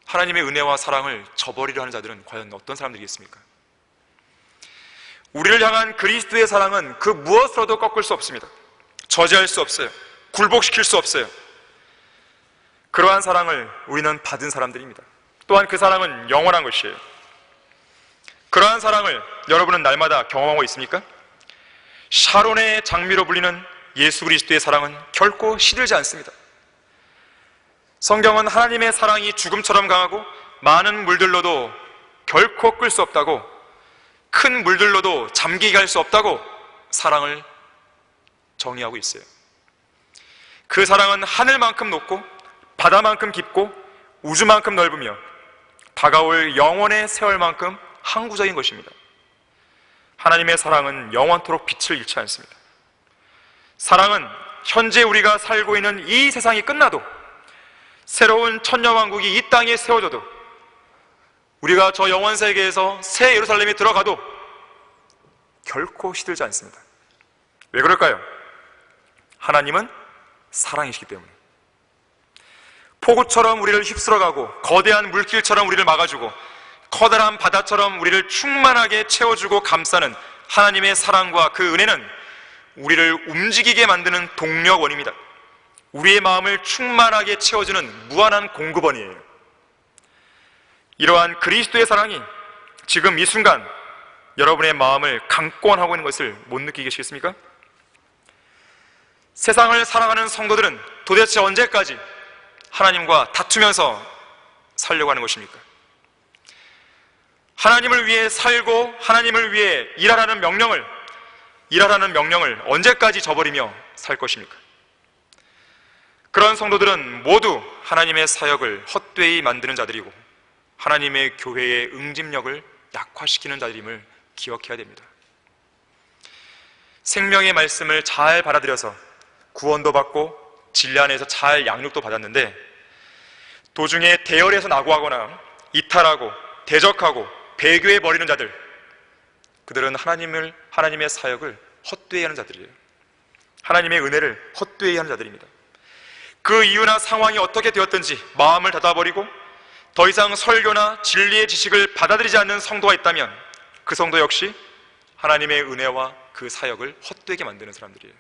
하나님의 은혜와 사랑을 저버리려 하는 자들은 과연 어떤 사람들이겠습니까? 우리를 향한 그리스도의 사랑은 그 무엇으로도 꺾을 수 없습니다. 저지할 수 없어요. 굴복시킬 수 없어요. 그러한 사랑을 우리는 받은 사람들입니다. 또한 그 사랑은 영원한 것이에요. 그러한 사랑을 여러분은 날마다 경험하고 있습니까? 샤론의 장미로 불리는 예수 그리스도의 사랑은 결코 시들지 않습니다. 성경은 하나님의 사랑이 죽음처럼 강하고 많은 물들로도 결코 끌 수 없다고, 큰 물들로도 잠기게 할 수 없다고 사랑을 정의하고 있어요. 그 사랑은 하늘만큼 높고 바다만큼 깊고 우주만큼 넓으며 다가올 영원의 세월만큼 항구적인 것입니다. 하나님의 사랑은 영원토록 빛을 잃지 않습니다. 사랑은 현재 우리가 살고 있는 이 세상이 끝나도, 새로운 천년왕국이 이 땅에 세워져도, 우리가 저 영원 세계에서 새 예루살렘에 들어가도 결코 시들지 않습니다. 왜 그럴까요? 하나님은 사랑이시기 때문에. 폭우처럼 우리를 휩쓸어가고 거대한 물길처럼 우리를 막아주고 커다란 바다처럼 우리를 충만하게 채워주고 감싸는 하나님의 사랑과 그 은혜는 우리를 움직이게 만드는 동력원입니다. 우리의 마음을 충만하게 채워주는 무한한 공급원이에요. 이러한 그리스도의 사랑이 지금 이 순간 여러분의 마음을 강권하고 있는 것을 못 느끼게 계시겠습니까? 세상을 사랑하는 성도들은 도대체 언제까지 하나님과 다투면서 살려고 하는 것입니까? 하나님을 위해 살고 하나님을 위해 일하라는 명령을 언제까지 저버리며 살 것입니까? 그런 성도들은 모두 하나님의 사역을 헛되이 만드는 자들이고 하나님의 교회의 응집력을 약화시키는 자들임을 기억해야 됩니다. 생명의 말씀을 잘 받아들여서 구원도 받고 진리 안에서 잘 양육도 받았는데 도중에 대열에서 낙오하거나 이탈하고 대적하고 배교해버리는 자들, 그들은 하나님의 사역을 헛되이 하는 자들이에요. 하나님의 은혜를 헛되이 하는 자들입니다. 그 이유나 상황이 어떻게 되었든지 마음을 닫아버리고 더 이상 설교나 진리의 지식을 받아들이지 않는 성도가 있다면 그 성도 역시 하나님의 은혜와 그 사역을 헛되게 만드는 사람들이에요.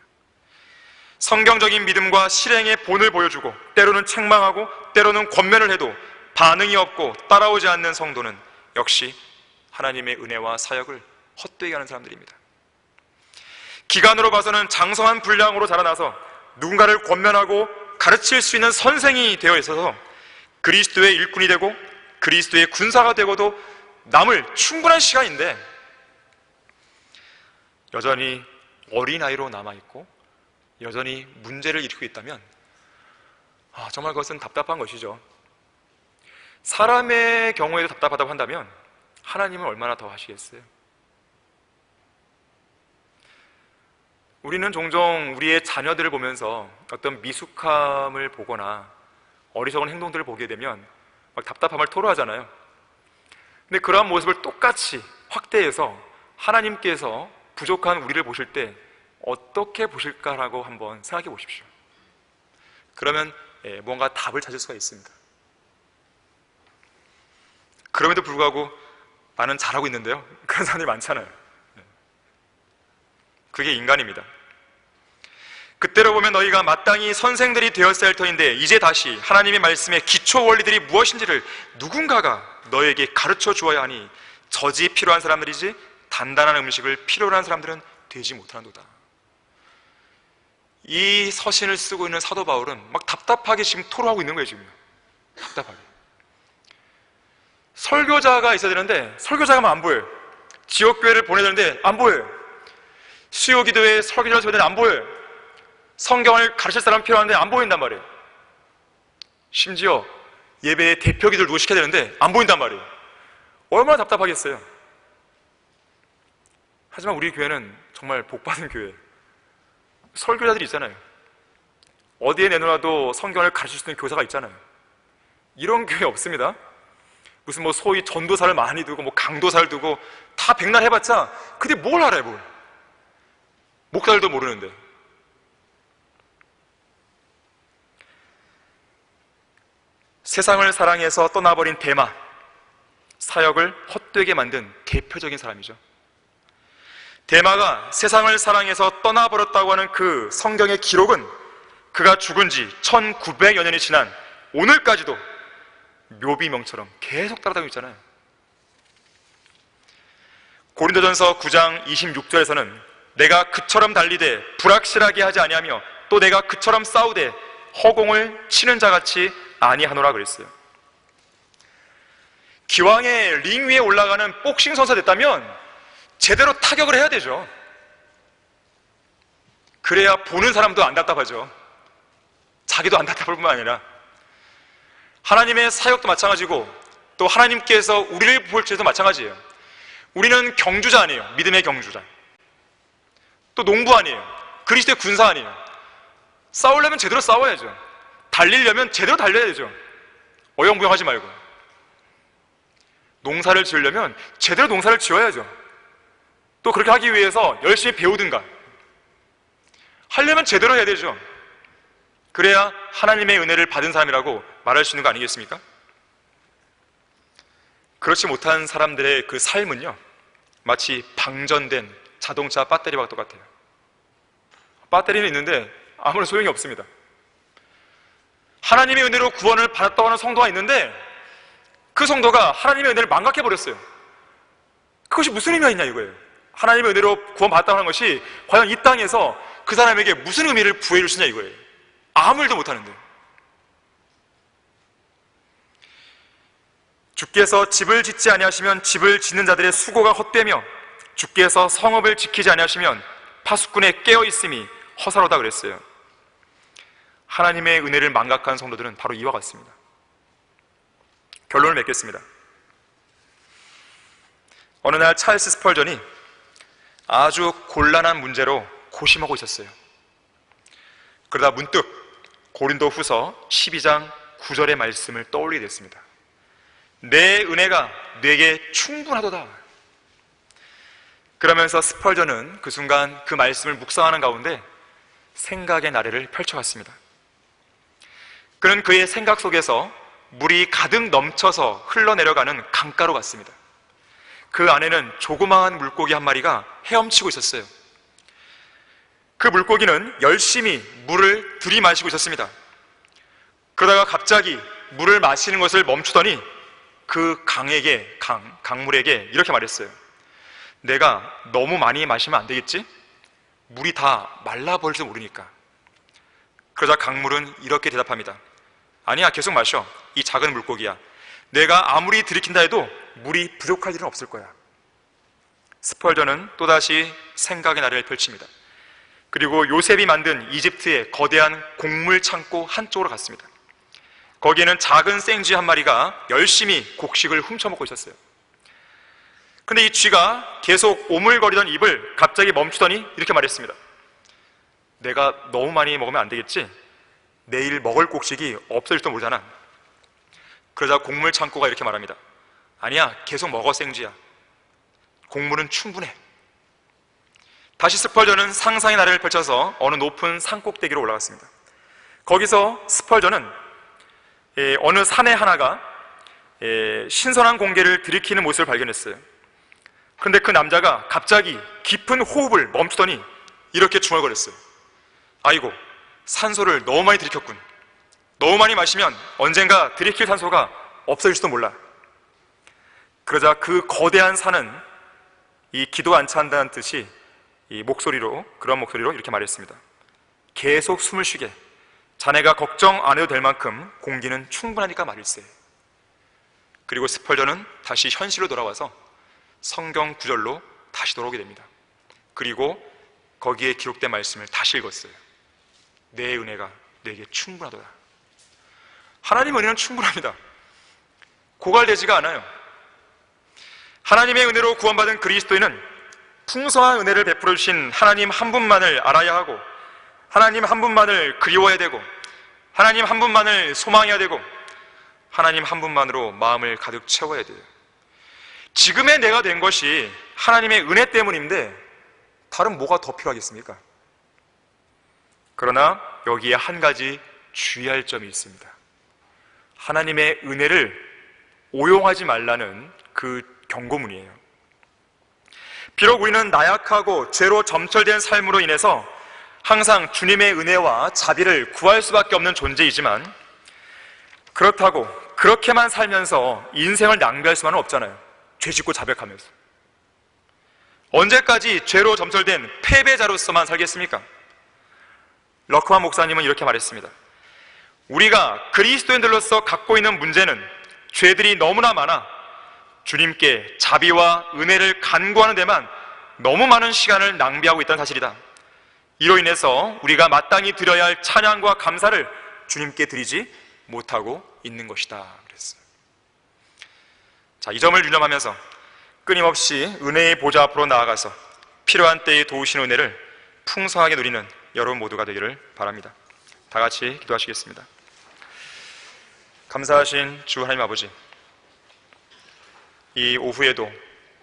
성경적인 믿음과 실행의 본을 보여주고 때로는 책망하고 때로는 권면을 해도 반응이 없고 따라오지 않는 성도는 역시 하나님의 은혜와 사역을 헛되게 하는 사람들입니다. 기간으로 봐서는 장성한 분량으로 자라나서 누군가를 권면하고 가르칠 수 있는 선생이 되어 있어서 그리스도의 일꾼이 되고 그리스도의 군사가 되고도 남을 충분한 시간인데 여전히 어린아이로 남아있고 여전히 문제를 일으키고 있다면 정말 그것은 답답한 것이죠. 사람의 경우에도 답답하다고 한다면 하나님은 얼마나 더 하시겠어요? 우리는 종종 우리의 자녀들을 보면서 어떤 미숙함을 보거나 어리석은 행동들을 보게 되면 막 답답함을 토로하잖아요. 근데 그러한 모습을 똑같이 확대해서 하나님께서 부족한 우리를 보실 때 어떻게 보실까라고 한번 생각해 보십시오. 그러면 뭔가 답을 찾을 수가 있습니다. 그럼에도 불구하고 나는 잘하고 있는데요, 그런 사람들이 많잖아요. 그게 인간입니다. 그때로 보면 너희가 마땅히 선생들이 되었어야 할 터인데 이제 다시 하나님의 말씀의 기초 원리들이 무엇인지를 누군가가 너에게 가르쳐 주어야 하니 젖이 필요한 사람들이지 단단한 음식을 필요로 하는 사람들은 되지 못하는도다. 이 서신을 쓰고 있는 사도 바울은 막 답답하게 지금 토로하고 있는 거예요. 지금 답답하게. 설교자가 있어야 되는데 설교자가 안 보여요. 지역교회를 보내야 되는데 안 보여요. 수요 기도회 설교를 세울 때는 안 보여요. 성경을 가르칠 사람 필요한데 안 보인단 말이에요. 심지어 예배의 대표 기도를 누구 시켜야 되는데 안 보인단 말이에요. 얼마나 답답하겠어요. 하지만 우리 교회는 정말 복받은 교회예요. 설교자들이 있잖아요. 어디에 내놓아도 성경을 가르칠 수 있는 교사가 있잖아요. 이런 교회 없습니다. 무슨 뭐 소위 전도사를 많이 두고 뭐 강도사를 두고 다 백날 해봤자 근데 뭘 알아요, 뭘. 목사들도 모르는데. 세상을 사랑해서 떠나버린 데마, 사역을 헛되게 만든 대표적인 사람이죠. 데마가 세상을 사랑해서 떠나버렸다고 하는 그 성경의 기록은 그가 죽은 지 1900여 년이 지난 오늘까지도 묘비명처럼 계속 따라다니고 있잖아요. 고린도전서 9장 26절에서는 내가 그처럼 달리되 불확실하게 하지 아니하며 또 내가 그처럼 싸우되 허공을 치는 자같이 아니하노라 그랬어요. 기왕에 링 위에 올라가는 복싱 선수가 됐다면 제대로 타격을 해야 되죠. 그래야 보는 사람도 안 답답하죠. 자기도 안 답답할 뿐만 아니라 하나님의 사역도 마찬가지고 또 하나님께서 우리를 볼 때도 마찬가지예요. 우리는 경주자 아니에요. 믿음의 경주자. 또 농부 아니에요. 그리스도의 군사 아니에요. 싸우려면 제대로 싸워야죠. 달리려면 제대로 달려야 되죠. 어영부영하지 말고. 농사를 지으려면 제대로 농사를 지어야죠. 또 그렇게 하기 위해서 열심히 배우든가 하려면 제대로 해야 되죠. 그래야 하나님의 은혜를 받은 사람이라고 말할 수 있는 거 아니겠습니까? 그렇지 못한 사람들의 그 삶은요, 마치 방전된 자동차 배터리와 똑같아요. 배터리는 있는데 아무런 소용이 없습니다. 하나님의 은혜로 구원을 받았다고 하는 성도가 있는데 그 성도가 하나님의 은혜를 망각해버렸어요. 그것이 무슨 의미가 있냐 이거예요. 하나님의 은혜로 구원받았다고 하는 것이 과연 이 땅에서 그 사람에게 무슨 의미를 부여해 주시냐 이거예요. 아무 일도 못하는데. 주께서 집을 짓지 아니하시면 집을 짓는 자들의 수고가 헛되며 주께서 성읍을 지키지 아니하시면 파수꾼의 깨어있음이 허사로다 그랬어요. 하나님의 은혜를 망각한 성도들은 바로 이와 같습니다. 결론을 맺겠습니다. 어느 날 찰스 스펄전이 아주 곤란한 문제로 고심하고 있었어요. 그러다 문득 고린도 후서 12장 9절의 말씀을 떠올리게 됐습니다. 내 은혜가 내게 충분하도다. 그러면서 스펄전은 그 순간 그 말씀을 묵상하는 가운데 생각의 나래를 펼쳐갔습니다. 그는 그의 생각 속에서 물이 가득 넘쳐서 흘러내려가는 강가로 갔습니다. 그 안에는 조그마한 물고기 한 마리가 헤엄치고 있었어요. 그 물고기는 열심히 물을 들이마시고 있었습니다. 그러다가 갑자기 물을 마시는 것을 멈추더니 그 강물에게 이렇게 말했어요. 내가 너무 많이 마시면 안 되겠지? 물이 다 말라버릴지 모르니까. 그러자 강물은 이렇게 대답합니다. 아니야, 계속 마셔. 이 작은 물고기야. 내가 아무리 들이킨다 해도 물이 부족할 일은 없을 거야. 스펄전은 또다시 생각의 나래를 펼칩니다. 그리고 요셉이 만든 이집트의 거대한 곡물 창고 한쪽으로 갔습니다. 거기에는 작은 생쥐 한 마리가 열심히 곡식을 훔쳐먹고 있었어요. 근데 이 쥐가 계속 오물거리던 입을 갑자기 멈추더니 이렇게 말했습니다. 내가 너무 많이 먹으면 안 되겠지? 내일 먹을 곡식이 없어질지도 모르잖아. 그러자 곡물 창고가 이렇게 말합니다. 아니야, 계속 먹어 생쥐야. 곡물은 충분해. 다시 스펄전은 상상의 나래를 펼쳐서 어느 높은 산꼭대기로 올라갔습니다. 거기서 스펄전은 어느 사내 하나가 신선한 공기를 들이키는 모습을 발견했어요. 그런데 그 남자가 갑자기 깊은 호흡을 멈추더니 이렇게 중얼거렸어요. 아이고, 산소를 너무 많이 들이켰군. 너무 많이 마시면 언젠가 들이킬 산소가 없어질지도 몰라. 그러자 그 거대한 산은 이 기도 안차한다는 뜻이 이 목소리로, 그런 목소리로 이렇게 말했습니다. 계속 숨을 쉬게. 자네가 걱정 안 해도 될 만큼 공기는 충분하니까 말일세. 그리고 스펄전은 다시 현실로 돌아와서 성경 구절로 다시 돌아오게 됩니다. 그리고 거기에 기록된 말씀을 다시 읽었어요. 내 은혜가 내게 충분하도다. 하나님의 은혜는 충분합니다. 고갈되지가 않아요. 하나님의 은혜로 구원받은 그리스도인은 풍성한 은혜를 베풀어 주신 하나님 한 분만을 알아야 하고, 하나님 한 분만을 그리워야 되고, 하나님 한 분만을 소망해야 되고, 하나님 한 분만으로 마음을 가득 채워야 돼요. 지금의 내가 된 것이 하나님의 은혜 때문인데 다른 뭐가 더 필요하겠습니까? 그러나 여기에 한 가지 주의할 점이 있습니다. 하나님의 은혜를 오용하지 말라는 그 경고문이에요. 비록 우리는 나약하고 죄로 점철된 삶으로 인해서 항상 주님의 은혜와 자비를 구할 수밖에 없는 존재이지만, 그렇다고 그렇게만 살면서 인생을 낭비할 수만은 없잖아요. 죄 짓고 자백하면서. 언제까지 죄로 점철된 패배자로서만 살겠습니까? 러크만 목사님은 이렇게 말했습니다. 우리가 그리스도인들로서 갖고 있는 문제는 죄들이 너무나 많아 주님께 자비와 은혜를 간구하는 데만 너무 많은 시간을 낭비하고 있다는 사실이다. 이로 인해서 우리가 마땅히 드려야 할 찬양과 감사를 주님께 드리지 못하고 있는 것이다 그랬어요. 자, 이 점을 유념하면서 끊임없이 은혜의 보좌 앞으로 나아가서 필요한 때에 도우시는 은혜를 풍성하게 누리는 여러분 모두가 되기를 바랍니다. 다 같이 기도하시겠습니다. 감사하신 주 하나님 아버지, 이 오후에도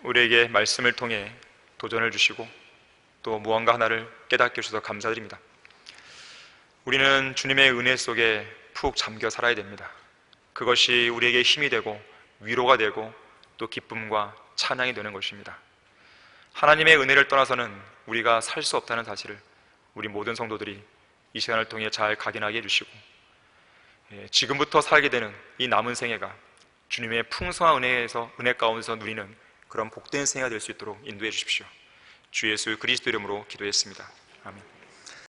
우리에게 말씀을 통해 도전을 주시고 또 무언가 하나를 깨닫게 해주셔서 감사드립니다. 우리는 주님의 은혜 속에 푹 잠겨 살아야 됩니다. 그것이 우리에게 힘이 되고 위로가 되고 또 기쁨과 찬양이 되는 것입니다. 하나님의 은혜를 떠나서는 우리가 살 수 없다는 사실을 우리 모든 성도들이 이 시간을 통해 잘 각인하게 해주시고, 지금부터 살게 되는 이 남은 생애가 주님의 풍성한 은혜 가운데서 누리는 그런 복된 생애가 될 수 있도록 인도해 주십시오. 주 예수 그리스도 이름으로 기도했습니다. 아멘.